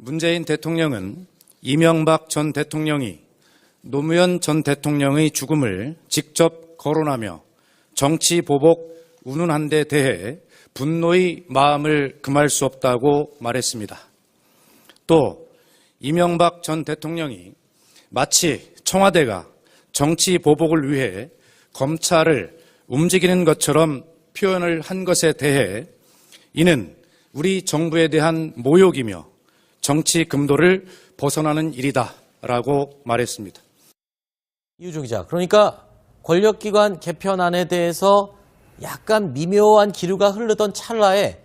문재인 대통령은 이명박 전 대통령이 노무현 전 대통령의 죽음을 직접 거론하며 정치 보복 운운한 데 대해 분노의 마음을 금할 수 없다고 말했습니다. 또 이명박 전 대통령이 마치 청와대가 정치 보복을 위해 검찰을 움직이는 것처럼 표현을 한 것에 대해 이는 우리 정부에 대한 모욕이며 정치 금도를 벗어나는 일이다라고 말했습니다. 이유정 기자, 그러니까 권력기관 개편안에 대해서 약간 미묘한 기류가 흐르던 찰나에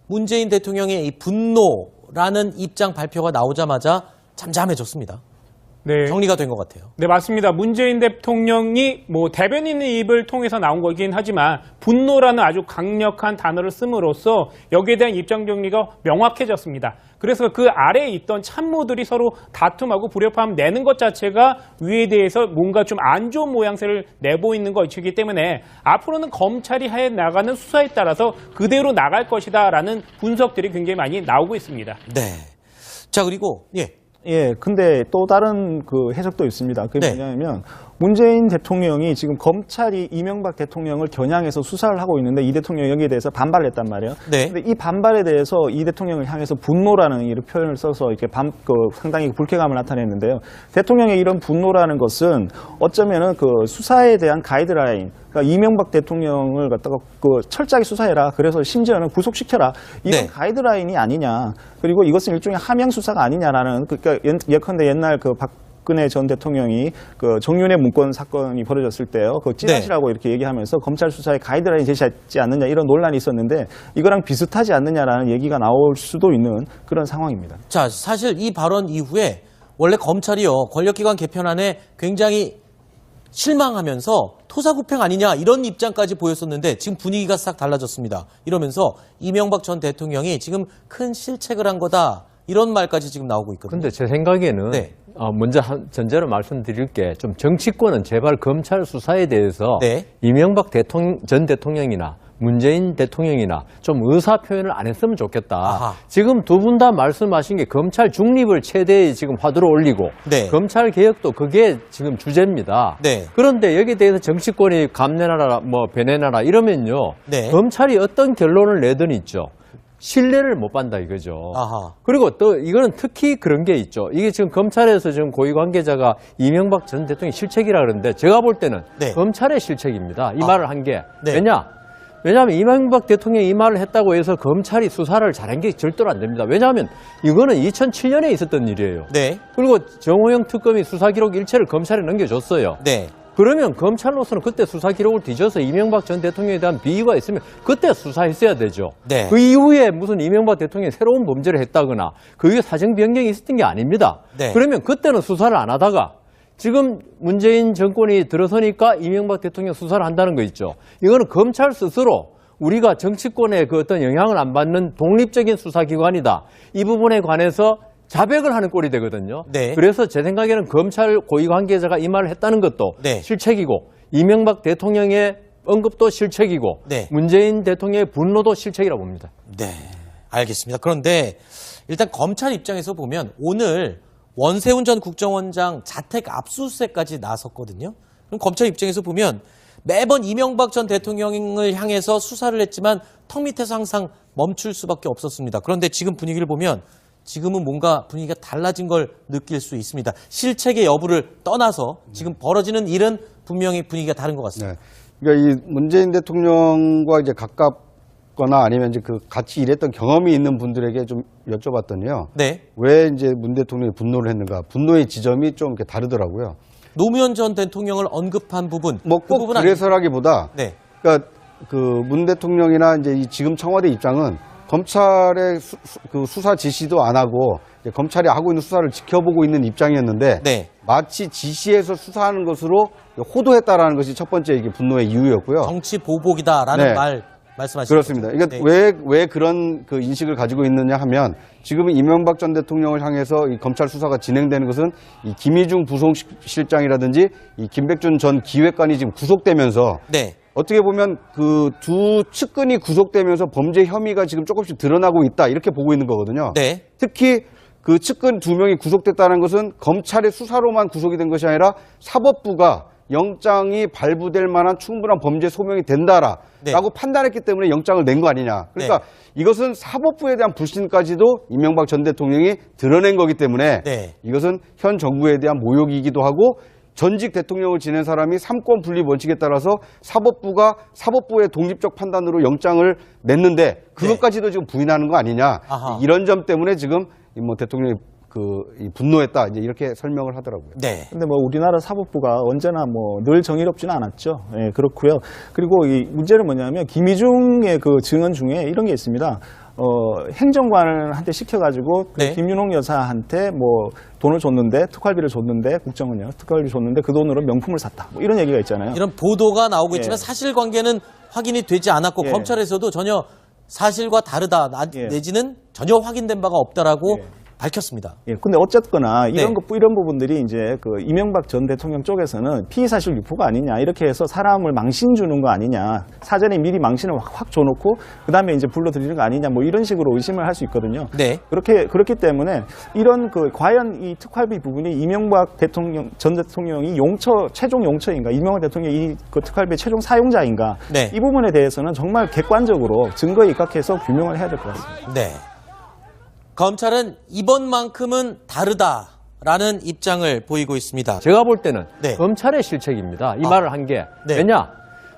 문재인 대통령의 이 분노라는 입장 발표가 나오자마자 잠잠해졌습니다. 네. 정리가 된 것 같아요. 네, 맞습니다. 문재인 대통령이 대변인의 입을 통해서 나온 거긴 하지만 분노라는 아주 강력한 단어를 씀으로써 여기에 대한 입장 정리가 명확해졌습니다. 그래서 그 아래에 있던 참모들이 서로 다툼하고 불협화음 내는 것 자체가 위에 대해서 뭔가 좀 안 좋은 모양새를 내보이는 것이기 때문에 앞으로는 검찰이 해 나가는 수사에 따라서 그대로 나갈 것이다라는 분석들이 굉장히 많이 나오고 있습니다. 네. 자, 그리고 근데 또 다른 그 해석도 있습니다. 그게 네. 뭐냐면 문재인 대통령이 지금 검찰이 이명박 대통령을 겨냥해서 수사를 하고 있는데 이 대통령이 여기에 대해서 반발했단 말이에요. 네. 근데 이 반발에 대해서 이 대통령을 향해서 분노라는 이런 표현을 써서 이렇게 상당히 불쾌감을 나타냈는데요. 대통령의 이런 분노라는 것은 어쩌면은 그 수사에 대한 가이드라인, 그러니까 이명박 대통령을 갖다가 철저하게 수사해라. 그래서 심지어는 구속시켜라. 이건 네. 가이드라인이 아니냐. 그리고 이것은 일종의 함양 수사가 아니냐라는, 그러니까 예컨대 옛날 박근혜 전 대통령이 정윤회 문건 사건이 벌어졌을 때요. 찌라시라고 이렇게 얘기하면서 검찰 수사에 가이드라인 제시하지 않느냐 이런 논란이 있었는데 이거랑 비슷하지 않느냐라는 얘기가 나올 수도 있는 그런 상황입니다. 자, 사실 이 발언 이후에 원래 검찰이요, 권력기관 개편안에 굉장히 실망하면서 토사구팽 아니냐 이런 입장까지 보였었는데 지금 분위기가 싹 달라졌습니다. 이러면서 이명박 전 대통령이 지금 큰 실책을 한 거다 이런 말까지 지금 나오고 있거든요. 근데 제 생각에는 네. 먼저 전제로 말씀드릴게 좀 정치권은 제발 검찰 수사에 대해서 네. 이명박 전 대통령이나 문재인 대통령이나 좀 의사 표현을 안 했으면 좋겠다. 아하. 지금 두 분 다 말씀하신 게 검찰 중립을 최대의 지금 화두로 올리고 네. 검찰 개혁도 그게 지금 주제입니다. 네. 그런데 여기에 대해서 정치권이 감내나라 배내나라 이러면요. 네. 검찰이 어떤 결론을 내든 있죠. 신뢰를 못 받는다 이거죠. 아하. 그리고 또 이거는 특히 그런 게 있죠. 이게 지금 검찰에서 지금 고위 관계자가 이명박 전 대통령이 실책이라 그러는데 제가 볼 때는 네. 검찰의 실책입니다. 이 말을 한 게. 네. 왜냐하면 이명박 대통령이 이 말을 했다고 해서 검찰이 수사를 잘한 게 절대로 안 됩니다. 왜냐하면 이거는 2007년에 있었던 일이에요. 네. 그리고 정호영 특검이 수사 기록 일체를 검찰에 넘겨줬어요. 네. 그러면 검찰로서는 그때 수사 기록을 뒤져서 이명박 전 대통령에 대한 비위가 있으면 그때 수사했어야 되죠. 네. 그 이후에 무슨 이명박 대통령이 새로운 범죄를 했다거나 그게 사정 변경이 있었던 게 아닙니다. 네. 그러면 그때는 수사를 안 하다가 지금 문재인 정권이 들어서니까 이명박 대통령 수사를 한다는 거 있죠. 이거는 검찰 스스로 우리가 정치권의 그 어떤 영향을 안 받는 독립적인 수사기관이다. 이 부분에 관해서 자백을 하는 꼴이 되거든요. 네. 그래서 제 생각에는 검찰 고위 관계자가 이 말을 했다는 것도 네. 실책이고 이명박 대통령의 언급도 실책이고 네. 문재인 대통령의 분노도 실책이라고 봅니다. 네. 알겠습니다. 그런데 일단 검찰 입장에서 보면 오늘 원세훈 전 국정원장 자택 압수수색까지 나섰거든요. 그럼 검찰 입장에서 보면 매번 이명박 전 대통령을 향해서 수사를 했지만 턱 밑에서 항상 멈출 수밖에 없었습니다. 그런데 지금 분위기를 보면 지금은 뭔가 분위기가 달라진 걸 느낄 수 있습니다. 실책의 여부를 떠나서 지금 벌어지는 일은 분명히 분위기가 다른 것 같습니다. 네. 그러니까 이 문재인 대통령과 이제 가깝거나 아니면 이제 같이 일했던 경험이 있는 분들에게 좀 여쭤봤더니요. 네. 왜 이제 문 대통령이 분노를 했는가? 분노의 지점이 좀 이렇게 다르더라고요. 노무현 전 대통령을 언급한 부분. 꼭 그래서라기보다, 네. 그러니까 그 문 대통령이나 이제 이 지금 청와대 입장은 검찰의 수사 지시도 안 하고 검찰이 하고 있는 수사를 지켜보고 있는 입장이었는데 네. 마치 지시해서 수사하는 것으로 호도했다라는 것이 첫 번째 이게 분노의 이유였고요. 정치 보복이다라는 네. 말씀하시죠. 그렇습니다. 그러니까 네. 왜 그런 그 인식을 가지고 있느냐 하면 지금 이명박 전 대통령을 향해서 이 검찰 수사가 진행되는 것은 이 김희중 부속실장이라든지 이 김백준 전 기획관이 지금 구속되면서 네. 어떻게 보면 그 두 측근이 구속되면서 범죄 혐의가 지금 조금씩 드러나고 있다 이렇게 보고 있는 거거든요. 네. 특히 그 측근 2명이 구속됐다는 것은 검찰의 수사로만 구속이 된 것이 아니라 사법부가 영장이 발부될 만한 충분한 범죄 소명이 된다라고 네. 판단했기 때문에 영장을 낸 거 아니냐. 그러니까 이것은 사법부에 대한 불신까지도 이명박 전 대통령이 드러낸 거기 때문에 네. 이것은 현 정부에 대한 모욕이기도 하고 전직 대통령을 지낸 사람이 삼권 분립 원칙에 따라서 사법부의 독립적 판단으로 영장을 냈는데 그것까지도 지금 부인하는 거 아니냐. 아하. 이런 점 때문에 지금 뭐 대통령이 이 분노했다 이제 이렇게 설명을 하더라고요. 네. 근데 뭐 우리나라 사법부가 언제나 뭐 늘 정의롭지는 않았죠. 예, 그렇고요. 그리고 이 문제는 뭐냐면 김희중의 그 증언 중에 이런 게 있습니다. 행정관한테 시켜가지고 그 네. 김윤옥 여사한테 뭐 돈을 줬는데 특활비를 줬는데 국정원이요. 특활비 줬는데 그 돈으로 명품을 샀다. 뭐 이런 얘기가 있잖아요. 이런 보도가 나오고 있지만 예. 사실관계는 확인이 되지 않았고 예. 검찰에서도 전혀 사실과 다르다 예. 내지는 전혀 확인된 바가 없다라고 예. 밝혔습니다. 예, 근데 어쨌거나 이런 네. 이런 부분들이 이제 그 이명박 전 대통령 쪽에서는 피의사실 유포가 아니냐 이렇게 해서 사람을 망신 주는 거 아니냐 사전에 미리 망신을 확 줘놓고 그 다음에 이제 불러들이는 거 아니냐 뭐 이런 식으로 의심을 할 수 있거든요. 네. 그렇기 때문에 이런 과연 이 특활비 부분이 이명박 전 대통령이 최종 용처인가 이명박 대통령이 그 특활비 최종 사용자인가 네. 이 부분에 대해서는 정말 객관적으로 증거에 입각해서 규명을 해야 될 것 같습니다. 네. 검찰은 이번만큼은 다르다라는 입장을 보이고 있습니다. 제가 볼 때는 네. 검찰의 실책입니다. 이 말을 한 게. 네.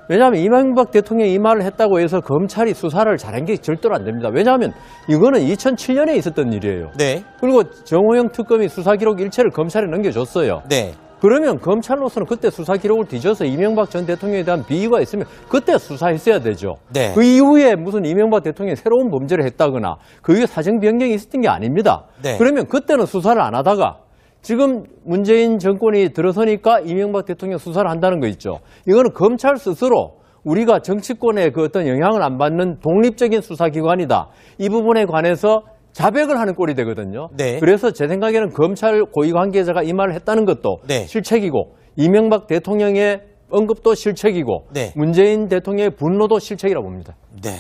왜냐하면 이명박 대통령이 이 말을 했다고 해서 검찰이 수사를 잘한 게 절대로 안 됩니다. 왜냐하면 이거는 2007년에 있었던 일이에요. 네. 그리고 정호영 특검이 수사 기록 일체를 검찰에 넘겨줬어요. 네. 그러면 검찰로서는 그때 수사 기록을 뒤져서 이명박 전 대통령에 대한 비위가 있으면 그때 수사했어야 되죠. 네. 그 이후에 무슨 이명박 대통령이 새로운 범죄를 했다거나 그 이후에 사정 변경이 있었던 게 아닙니다. 네. 그러면 그때는 수사를 안 하다가 지금 문재인 정권이 들어서니까 이명박 대통령 수사를 한다는 거 있죠. 이거는 검찰 스스로 우리가 정치권에 그 어떤 영향을 안 받는 독립적인 수사기관이다. 이 부분에 관해서 자백을 하는 꼴이 되거든요. 네. 그래서 제 생각에는 검찰 고위 관계자가 이 말을 했다는 것도 네. 실책이고 이명박 대통령의 언급도 실책이고 네. 문재인 대통령의 분노도 실책이라고 봅니다. 네.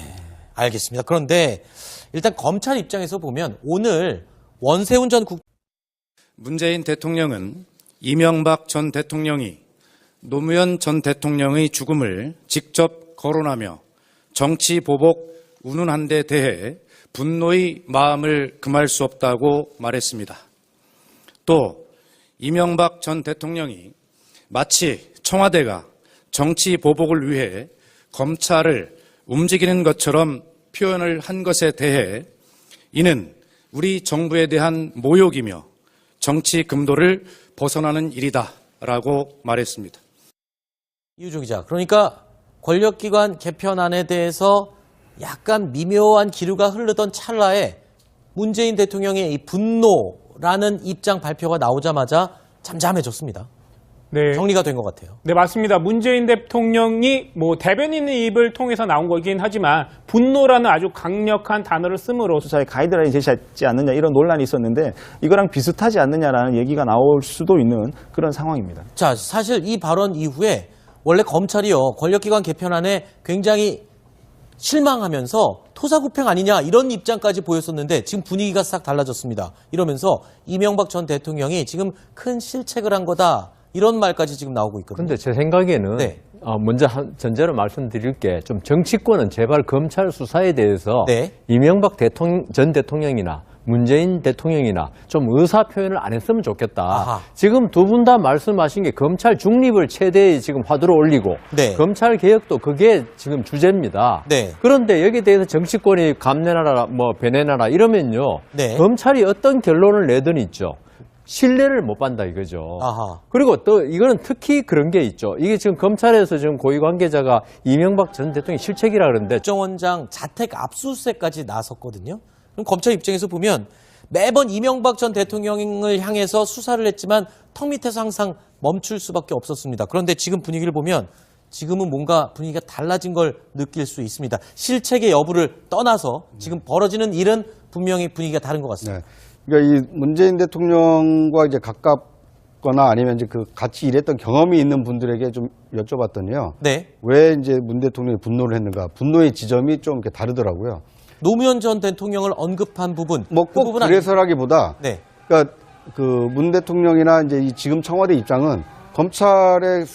알겠습니다. 그런데 일단 검찰 입장에서 보면 오늘 원세훈 전 문재인 대통령은 이명박 전 대통령이 노무현 전 대통령의 죽음을 직접 거론하며 정치 보복 운운한 데 대해 분노의 마음을 금할 수 없다고 말했습니다. 또 이명박 전 대통령이 마치 청와대가 정치 보복을 위해 검찰을 움직이는 것처럼 표현을 한 것에 대해 이는 우리 정부에 대한 모욕이며 정치 금도를 벗어나는 일이다라고 말했습니다. 이유정 기자, 그러니까 권력기관 개편안에 대해서 약간 미묘한 기류가 흐르던 찰나에 문재인 대통령의 이 분노라는 입장 발표가 나오자마자 잠잠해졌습니다. 네. 정리가 된 것 같아요. 네, 맞습니다. 문재인 대통령이 뭐 대변인의 입을 통해서 나온 거긴 하지만 분노라는 아주 강력한 단어를 씀으로써 수사에 가이드라인이 제시하지 않느냐 이런 논란이 있었는데 이거랑 비슷하지 않느냐라는 얘기가 나올 수도 있는 그런 상황입니다. 자, 사실 이 발언 이후에 원래 검찰이요, 권력기관 개편안에 굉장히 실망하면서 토사구팽 아니냐 이런 입장까지 보였었는데 지금 분위기가 싹 달라졌습니다. 이러면서 이명박 전 대통령이 지금 큰 실책을 한 거다. 이런 말까지 지금 나오고 있거든요. 그런데 제 생각에는 네. 먼저 전제로 말씀드릴 게 좀 정치권은 제발 검찰 수사에 대해서 네. 이명박 전 대통령이나 문재인 대통령이나 좀 의사 표현을 안 했으면 좋겠다. 아하. 지금 두 분 다 말씀하신 게 검찰 중립을 최대의 지금 화두로 올리고 네. 검찰 개혁도 그게 지금 주제입니다. 네. 그런데 여기에 대해서 정치권이 감내나라 뭐 배내나라 이러면요. 네. 검찰이 어떤 결론을 내든 있죠. 신뢰를 못 받는다 이거죠. 아하. 그리고 또 이거는 특히 그런 게 있죠. 이게 지금 검찰에서 지금 고위 관계자가 이명박 전 대통령 실책이라 그러는데 국정원장 자택 압수수색까지 나섰거든요. 그럼 검찰 입장에서 보면 매번 이명박 전 대통령을 향해서 수사를 했지만 턱 밑에서 항상 멈출 수밖에 없었습니다. 그런데 지금 분위기를 보면 지금은 뭔가 분위기가 달라진 걸 느낄 수 있습니다. 실책의 여부를 떠나서 지금 벌어지는 일은 분명히 분위기가 다른 것 같습니다. 네. 그러니까 이 문재인 대통령과 이제 가깝거나 아니면 이제 그 같이 일했던 경험이 있는 분들에게 좀 여쭤봤더니요. 네. 왜 이제 문 대통령이 분노를 했는가? 분노의 지점이 좀 이렇게 다르더라고요. 노무현 전 대통령을 언급한 부분. 뭐 그 꼭 부분 그래서라기보다 네. 그러니까 그 문 대통령이나 이제 이 지금 청와대 입장은 검찰의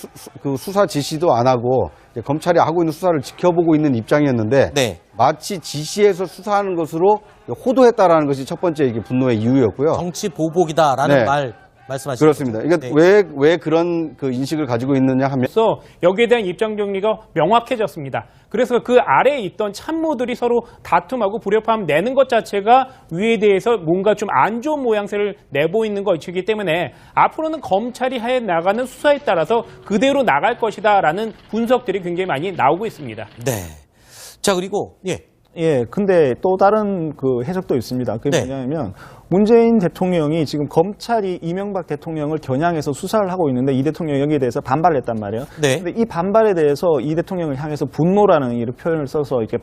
그 수사 지시도 안 하고 이제 검찰이 하고 있는 수사를 지켜보고 있는 입장이었는데 네. 마치 지시해서 수사하는 것으로 호도했다라는 것이 첫 번째 이게 분노의 이유였고요. 정치 보복이다라는 네. 말씀하시죠. 그렇습니다. 그러니까 네. 왜 그런 그 인식을 가지고 있느냐 하면 그래서 여기에 대한 입장 정리가 명확해졌습니다. 그래서 그 아래에 있던 참모들이 서로 다툼하고 불협화음 내는 것 자체가 위에 대해서 뭔가 좀 안 좋은 모양새를 내보이는 것이기 때문에 앞으로는 검찰이 해 나가는 수사에 따라서 그대로 나갈 것이다라는 분석들이 굉장히 많이 나오고 있습니다. 네. 자, 그리고 예, 근데 또 다른 그 해석도 있습니다. 그게 네. 뭐냐면 문재인 대통령이 지금 검찰이 이명박 대통령을 겨냥해서 수사를 하고 있는데 이 대통령이 여기에 대해서 반발을 했단 말이에요. 네. 근데 이 반발에 대해서 이 대통령을 향해서 분노라는 이런 표현을 써서 이렇게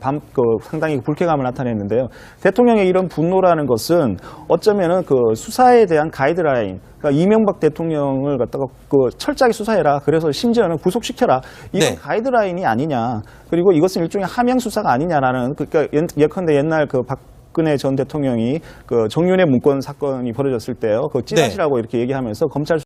상당히 불쾌감을 나타냈는데요. 대통령의 이런 분노라는 것은 어쩌면은 그 수사에 대한 가이드라인, 그러니까 이명박 대통령을 갖다가 그 철저하게 수사해라. 그래서 심지어는 구속시켜라. 이건 네. 가이드라인이 아니냐. 그리고 이것은 일종의 함양 수사가 아니냐라는 그러니까 예컨대 옛날 그 박근혜 전 대통령이 그 정윤회 문건 사건이 벌어졌을 때요. 그 찌라시라고 이렇게 얘기하면서 검찰